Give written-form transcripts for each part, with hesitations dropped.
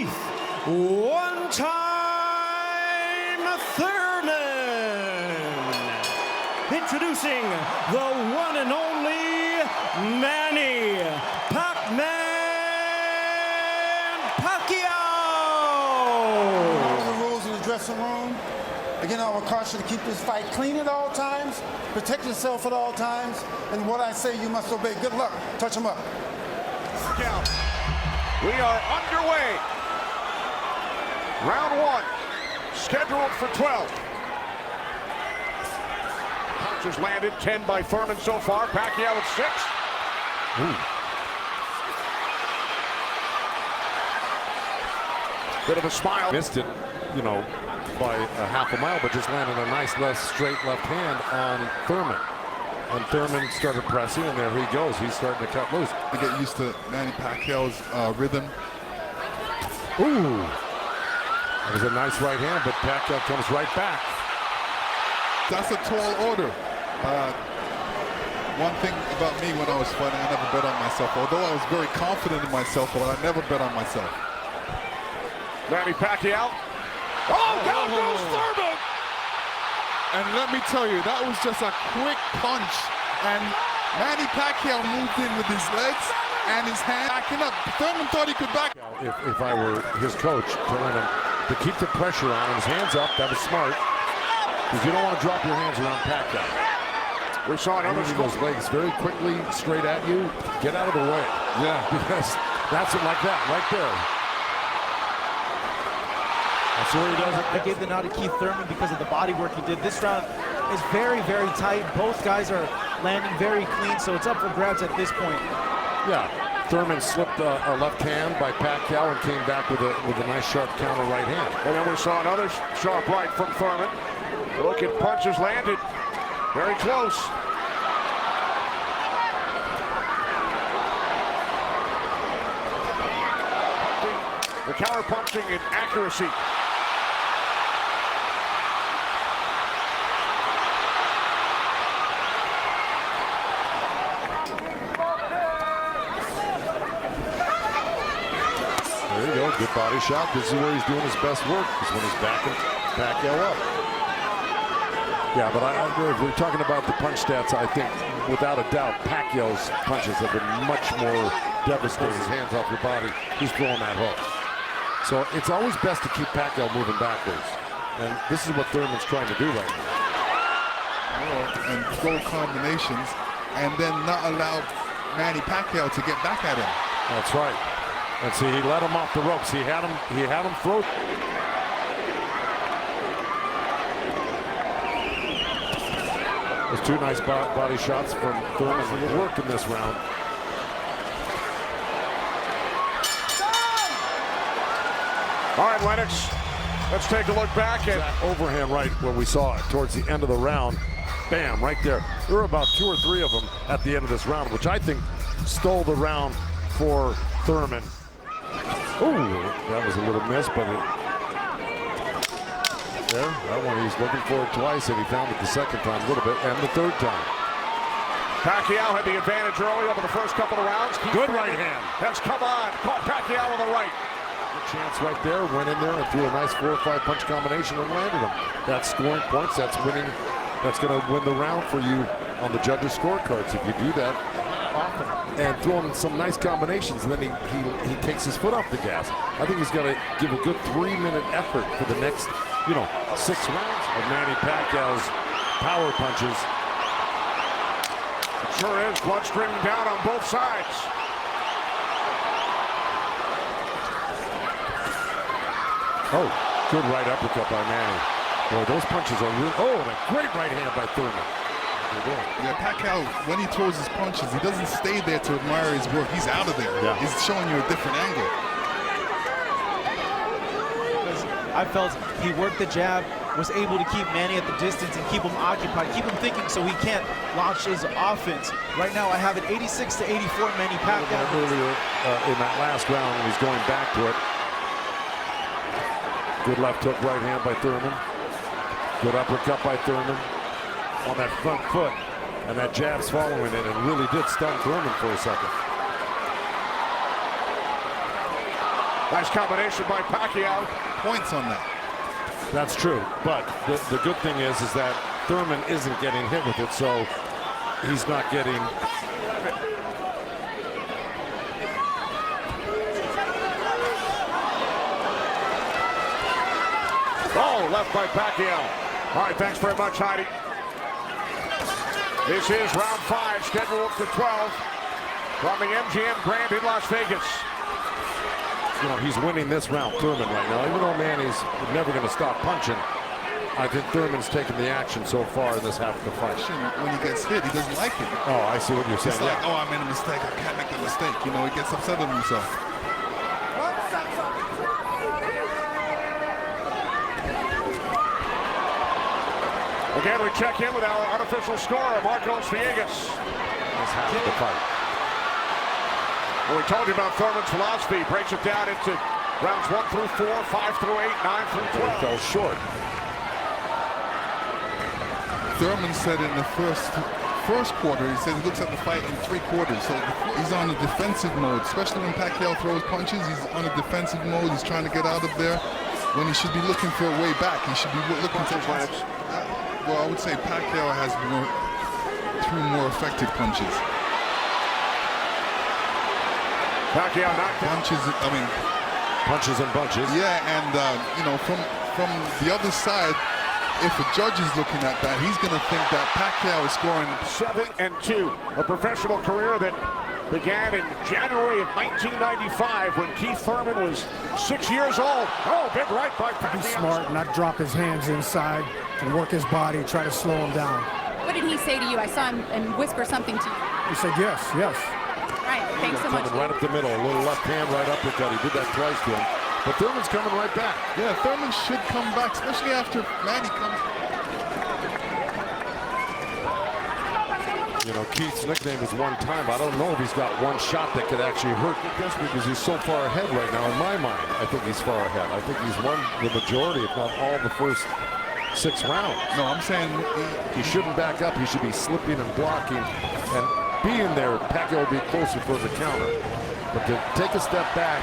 One-time Thurman. Introducing the one and only Manny Pacman Pacquiao. The rules in the dressing room. Again, I will caution to keep this fight clean at all times, protect yourself at all times, and what I say you must obey. Good luck. Touch them up. We are underway. Round one, scheduled for 12. Punches landed, 10 by Thurman so far. Pacquiao at 6. Bit of a smile. Missed it, you know, by a half a mile, but just landed a nice straight left hand on Thurman. And Thurman started pressing, and there he goes. He's starting to cut loose. To get used to Manny Pacquiao's rhythm. Ooh. That was a nice right hand, but Pacquiao comes right back. That's a tall order. One thing about me when I was fighting, I never bet on myself. Although I was very confident in myself, but I never bet on myself. Manny Pacquiao. Oh, down goes Thurman! And let me tell you, that was just a quick punch. And Manny Pacquiao moved in with his legs and his hand backing up. Thurman thought he could back. If I were his coach, telling him to keep the pressure on him, his hands up, that was smart. Because you don't want to drop your hands around Pacquiao. We saw another moving those legs very quickly straight at you. Get out of the way. Yeah. Because that's it, like that, right there. That's where he does it. I gave the nod to Keith Thurman because of the body work he did. This round is very, very tight. Both guys are landing very clean, so it's up for grabs at this point. Yeah, Thurman slipped a left hand by Pacquiao and came back with a nice sharp counter right hand. And then we saw another sharp right from Thurman. Look at punches landed. Very close. The counter punching and accuracy. There you go, good body shot. This is where he's doing his best work, is when he's backing Pacquiao up. Yeah, but if we're talking about the punch stats, I think without a doubt Pacquiao's punches have been much more devastating. His hands off your body, he's throwing that hook. So it's always best to keep Pacquiao moving backwards. And this is what Thurman's trying to do right now. And throw combinations and then not allow Manny Pacquiao to get back at him. That's right. And see, he let him off the ropes. He had him throw. There's two nice body shots from Thurman. It worked in this round. All right, Lennox, let's take a look back at overhand right where we saw it towards the end of the round. Bam, right there. There were about 2 or 3 of them at the end of this round, which I think stole the round for Thurman. Ooh, that was a little miss, but there, that one he's looking for it twice, and he found it the second time a little bit, and the third time. Pacquiao had the advantage early over the first couple of rounds. Good right hand. Has come on, caught Pacquiao on the right. Good chance right there, went in there and threw a nice 4 or 5 punch combination and landed him. That's scoring points, that's winning, that's gonna win the round for you on the judges' scorecards if you do that often. And throwing some nice combinations, and then he takes his foot off the gas. I think he's got to give a good 3-minute effort for the next, 6 rounds of Manny Pacquiao's power punches. It sure is, blood streaming down on both sides. Oh, good right uppercut by Manny. Boy, those punches are real. Oh, and a great right hand by Thurman. Yeah, Pacquiao, when he throws his punches, he doesn't stay there to admire his work. He's out of there. Yeah. He's showing you a different angle. I felt he worked the jab, was able to keep Manny at the distance and keep him occupied, keep him thinking so he can't launch his offense. Right now, I have it 86 to 84, Manny Pacquiao. Earlier in that last round, when he's going back to it. Good left hook right hand by Thurman. Good uppercut by Thurman on that front foot. And that jab's following it and really did stun Thurman for a second. Nice combination by Pacquiao. Points on that. That's true, but the good thing is that Thurman isn't getting hit with it, so he's not getting. Oh, left by Pacquiao. All right, thanks very much, Heidi. This is round 5, scheduled for 12 from the MGM Grand in Las Vegas. You know, he's winning this round, Thurman, right now. Even though Manny's never going to stop punching, I think Thurman's taken the action so far in this half of the fight. When he gets hit, he doesn't like it. Oh, I see what you're saying. It's like, oh, I made a mistake. I can't make a mistake. You know, he gets upset with himself. Again, we check in with our unofficial scorer, Marcos Villegas. This half of the fight. Well, we told you about Thurman's philosophy. He breaks it down into rounds 1 through 4, 5 through 8, 9 through 12. He fell short. Thurman said in the first quarter, he said he looks at the fight in 3 quarters. So he's on a defensive mode, especially when Pacquiao throws punches. He's on a defensive mode. He's trying to get out of there when he should be looking for a way back. He should be looking to punch. Well, I would say Pacquiao has threw more effective punches. Pacquiao knocked down. Punches and bunches. Yeah, and you know, from the other side, if a judge is looking at that, he's going to think that Pacquiao is scoring 7-2, a professional career that began in January of 1995 when Keith Thurman was 6 years old. Oh, big right by Pacquiao. Be smart, not drop his hands inside and work his body, try to slow him down. What did he say to you? I saw him and whisper something to you. He said yes, yes. All right, thanks so much. Right up the middle, a little left hand right uppercut. He did that twice to him. But Thurman's coming right back. Yeah, Thurman should come back, especially after Manny comes. You know, Keith's nickname is one time. I don't know if he's got one shot that could actually hurt this because he's so far ahead right now. In my mind, I think he's far ahead. I think he's won the majority, if not all, the first 6 rounds. No, I'm saying he shouldn't back up. He should be slipping and blocking and being there. Pacquiao will be closer for the counter. But to take a step back,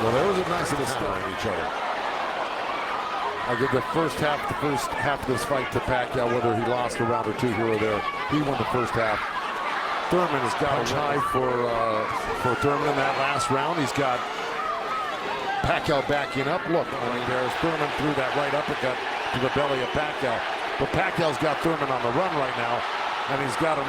well, there was a nice little step on each other. I give the first half of this fight to Pacquiao, whether he lost a round or 2 here or there. He won the first half. Thurman has got a high for Thurman in that last round. He's got Pacquiao backing up. Look, I mean, there's Thurman threw that right uppercut to the belly of Pacquiao. But Pacquiao's got Thurman on the run right now, and he's got him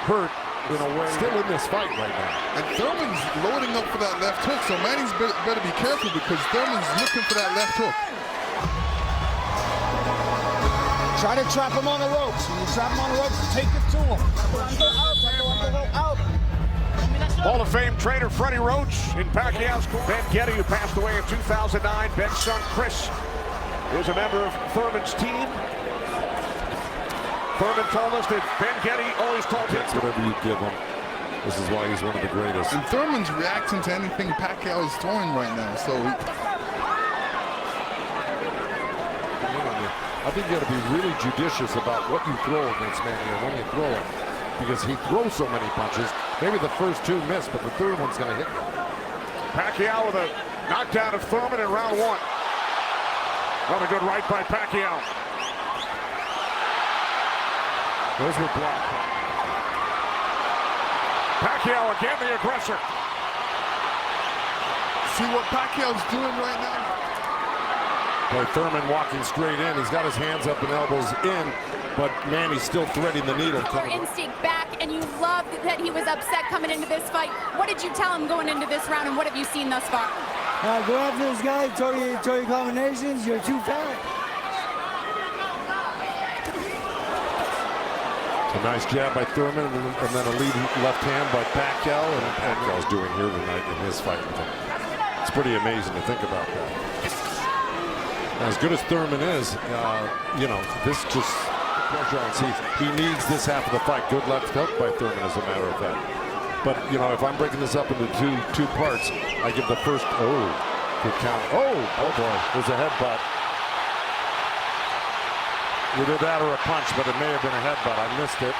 hurt in a way. Still in this fight right now. And Thurman's loading up for that left hook, so Manny's better be careful because Thurman's looking for that left hook. Try to trap him on the ropes. When you trap him on the ropes, take it to him. Out. Hall of Fame trainer Freddie Roach in Pacquiao's corner. Ben Getty, who passed away in 2009. Ben's son Chris is a member of Thurman's team. Thurman told us that Ben Getty always told him. That's whatever you give him. This is why he's one of the greatest. And Thurman's reacting to anything Pacquiao is throwing right now, so I think you got to be really judicious about what you throw against Manny and when you throw it, because he throws so many punches. Maybe the first 2 miss, but the third one's going to hit you. Pacquiao with a knockdown of Thurman in round 1. Another good right by Pacquiao. Those were blocked. Pacquiao again, the aggressor. see what Pacquiao's doing right now? Boy, Thurman walking straight in. He's got his hands up and elbows in, but Manny's still threading the needle. Your instinct back, and you loved that he was upset coming into this fight. What did you tell him going into this round, and what have you seen thus far? Go after this guy, throw your combinations, you're too fat. A nice jab by Thurman, and then a lead left hand by Pacquiao, and Pacquiao's doing here tonight in his fight with him. It's pretty amazing to think about that. As good as Thurman is, you know, this just pressure on Steve. He needs this half of the fight. Good left hook by Thurman, as a matter of fact. But, you know, if I'm breaking this up into two parts, I give the first, good count. Oh boy, there's a headbutt. Either that or a punch, but it may have been a headbutt. I missed it.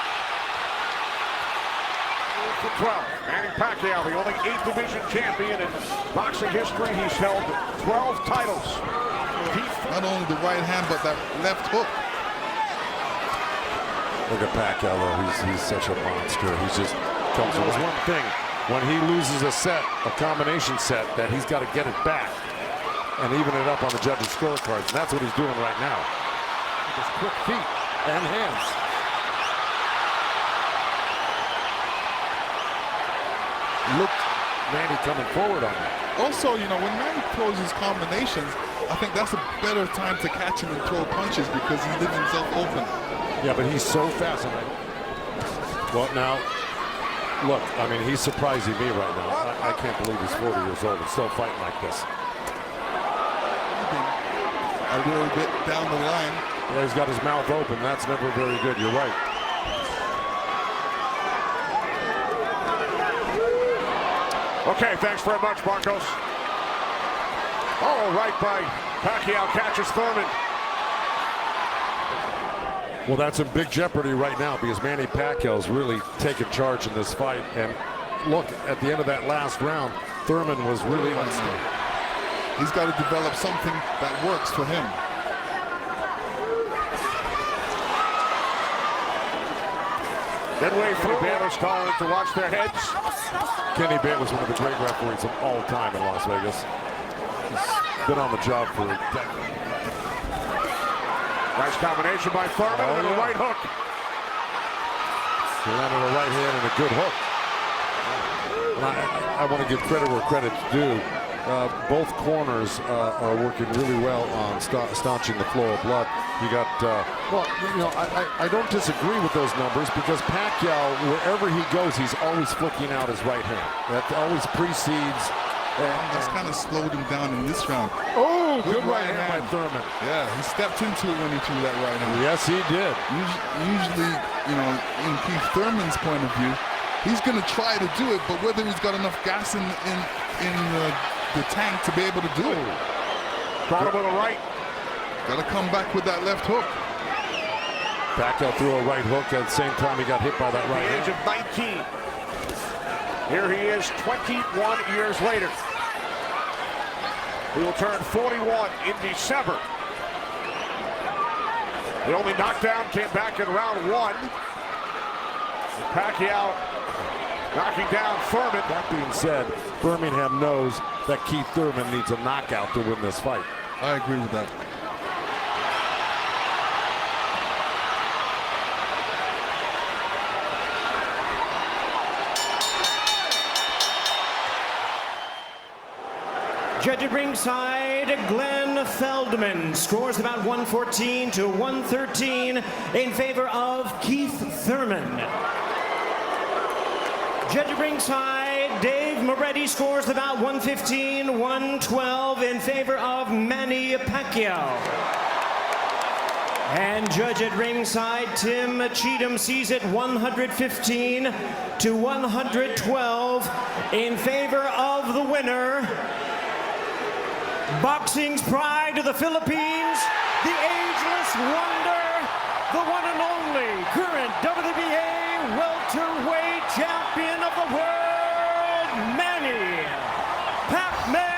for 12. Manny Pacquiao, the only 8th division champion in boxing history. He's held 12 titles. Not only the right hand, but that left hook. Look at Pacquiao, though. He's such a monster. He's just comes with one thing. When he loses a set, a combination set, that he's got to get it back and even it up on the judges' scorecards. And that's what he's doing right now. With his quick feet and hands. Look, Manny coming forward on him. Also, you know, when Manny throws his combinations, I think that's a better time to catch him and throw punches because he leaves himself open. Yeah, but he's so fast. Well, now, look, I mean, he's surprising me right now. I can't believe he's 40 years old and still fighting like this. A little bit down the line. Yeah, he's got his mouth open. That's never very good. You're right. Okay, thanks very much, Marcos. Oh, right by Pacquiao, catches Thurman. Well, that's in big jeopardy right now because Manny Pacquiao's really taken charge in this fight. And look, at the end of that last round, Thurman was really unstable. He's got to develop something that works for him. Midway through, Baylor's calling to watch their heads. Kenny Baylor's one of the great referees of all time in Las Vegas. He's been on the job for a decade. Nice combination by Thurman and a right hook. He landed a right hand and a good hook. And I want to give credit where credit's due. Both corners are working really well on staunching the flow of blood. You got, well, you know, I don't disagree with those numbers because Pacquiao, wherever he goes, he's always flicking out his right hand. That always precedes. That's kind of slowed him down in this round. Oh, good right hand by Thurman. Yeah, he stepped into it when he threw that right hand. Yes, he did. Usually, you know, in Keith Thurman's point of view, he's going to try to do it, but whether he's got enough gas in the tank to be able to do it. Caught him with a right. Got to come back with that left hook. Pacquiao threw a right hook at the same time he got hit by that right hand. At the age of 19. Here he is 21 years later. He will turn 41 in December. The only knockdown came back in round 1. Pacquiao knocking down Thurman. That being said, Birmingham knows that Keith Thurman needs a knockout to win this fight. I agree with that. Judge at ringside, Glenn Feldman scores about 114 to 113 in favor of Keith Thurman. Judge at ringside, Dave Moretti scores about 115, 112 in favor of Manny Pacquiao. And judge at ringside, Tim Cheatham sees it 115 to 112 in favor of the winner. Boxing's pride of the Philippines, the ageless wonder, the one and only current WBA welterweight champion of the world, Manny Pacman.